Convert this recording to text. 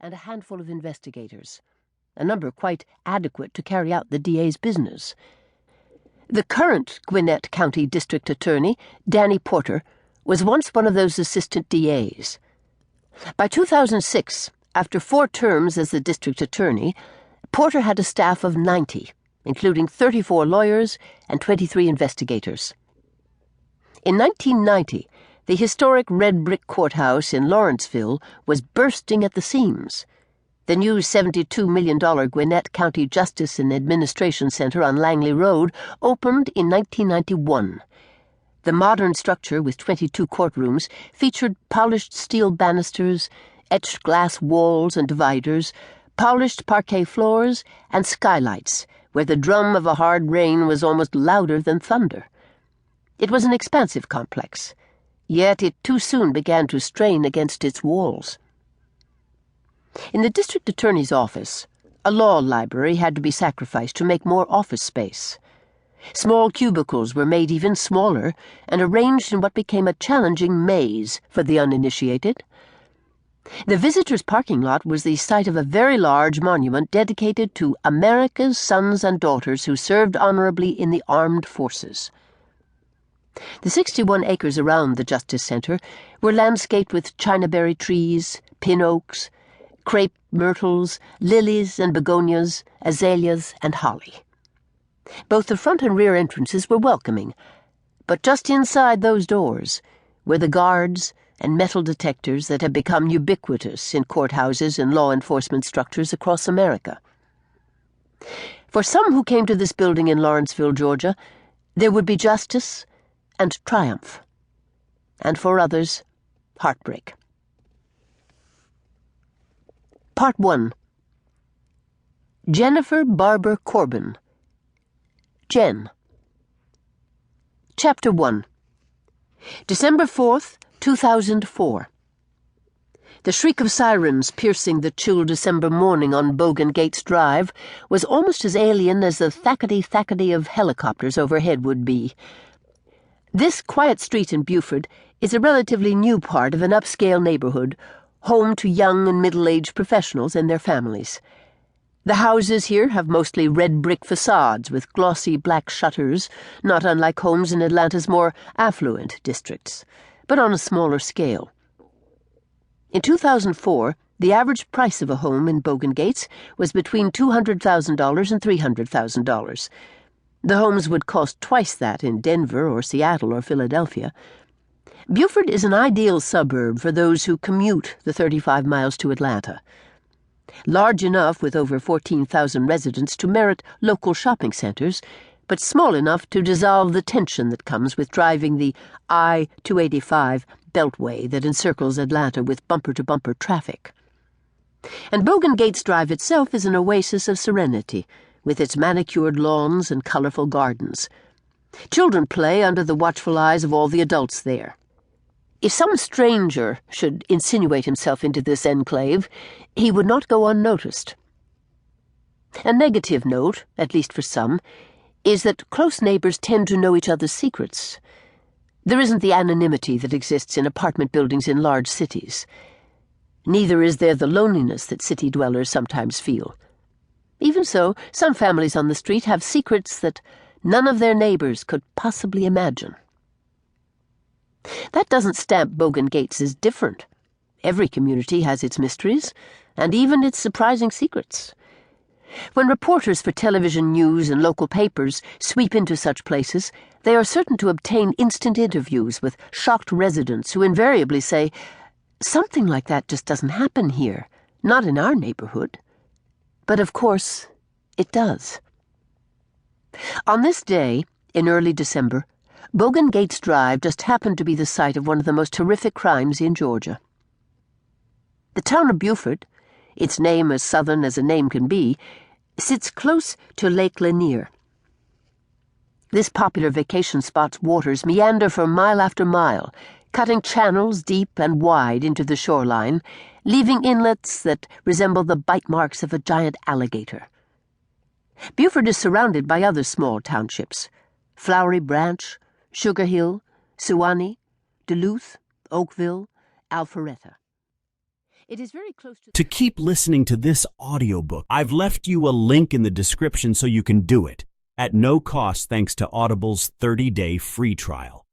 and a handful of investigators, a number quite adequate to carry out the DA's business. The current Gwinnett County District Attorney, Danny Porter, was once one of those assistant DAs. By 2006, after 4 terms as the district attorney, Porter had a staff of 90, including 34 lawyers and 23 investigators. In 1990, the historic red brick courthouse in Lawrenceville was bursting at the seams. The new $72 million Gwinnett County Justice and Administration Center on Langley Road opened in 1991. The modern structure, with 22 courtrooms, featured polished steel banisters, etched glass walls and dividers, polished parquet floors, and skylights, where the drum of a hard rain was almost louder than thunder. It was an expansive complex, yet it too soon began to strain against its walls. In the district attorney's office, a law library had to be sacrificed to make more office space. Small cubicles were made even smaller and arranged in what became a challenging maze for the uninitiated. The visitors' parking lot was the site of a very large monument dedicated to America's sons and daughters who served honorably in the armed forces. The 61 acres around the Justice Center were landscaped with chinaberry trees, pin oaks, crepe myrtles, lilies and begonias, azaleas and holly. Both the front and rear entrances were welcoming, but just inside those doors were the guards and metal detectors that have become ubiquitous in courthouses and law enforcement structures across America. For some who came to this building in Lawrenceville, Georgia, there would be justice and triumph, and for others, heartbreak. Part 1. Jennifer Barber Corbin. Jen. Chapter 1. December 4th, 2004. The shriek of sirens piercing the chill December morning on Bogan Gates Drive was almost as alien as the thackety-thackety of helicopters overhead would be. This quiet street in Beaufort is a relatively new part of an upscale neighborhood, home to young and middle-aged professionals and their families. The houses here have mostly red brick facades with glossy black shutters, not unlike homes in Atlanta's more affluent districts, but on a smaller scale. In 2004, the average price of a home in Bogan Gates was between $200,000 and $300,000. The homes would cost twice that in Denver or Seattle or Philadelphia. Beaufort is an ideal suburb for those who commute the 35 miles to Atlanta. Large enough with over 14,000 residents to merit local shopping centers, but small enough to dissolve the tension that comes with driving the I-285 beltway that encircles Atlanta with bumper-to-bumper traffic. And Bogan Gates Drive itself is an oasis of serenity, with its manicured lawns and colorful gardens. Children play under the watchful eyes of all the adults there. If some stranger should insinuate himself into this enclave, he would not go unnoticed. A negative note, at least for some, is that close neighbors tend to know each other's secrets. There isn't the anonymity that exists in apartment buildings in large cities. Neither is there the loneliness that city dwellers sometimes feel. Even so, some families on the street have secrets that none of their neighbors could possibly imagine. That doesn't stamp Bogan Gates as different. Every community has its mysteries, and even its surprising secrets. When reporters for television news and local papers sweep into such places, they are certain to obtain instant interviews with shocked residents who invariably say, "Something like that just doesn't happen here, not in our neighborhood." But of course, it does. On this day, in early December, Bogan Gates Drive just happened to be the site of one of the most horrific crimes in Georgia. The town of Beaufort, its name as southern as a name can be, sits close to Lake Lanier. This popular vacation spot's waters meander for mile after mile, cutting channels deep and wide into the shoreline, leaving inlets that resemble the bite marks of a giant alligator. Beaufort is surrounded by other small townships: Flowery Branch, Sugar Hill, Suwanee, Duluth, Oakville, Alpharetta. It is very close to... To keep listening to this audiobook, I've left you a link in the description so you can do it, at no cost thanks to Audible's 30-day free trial.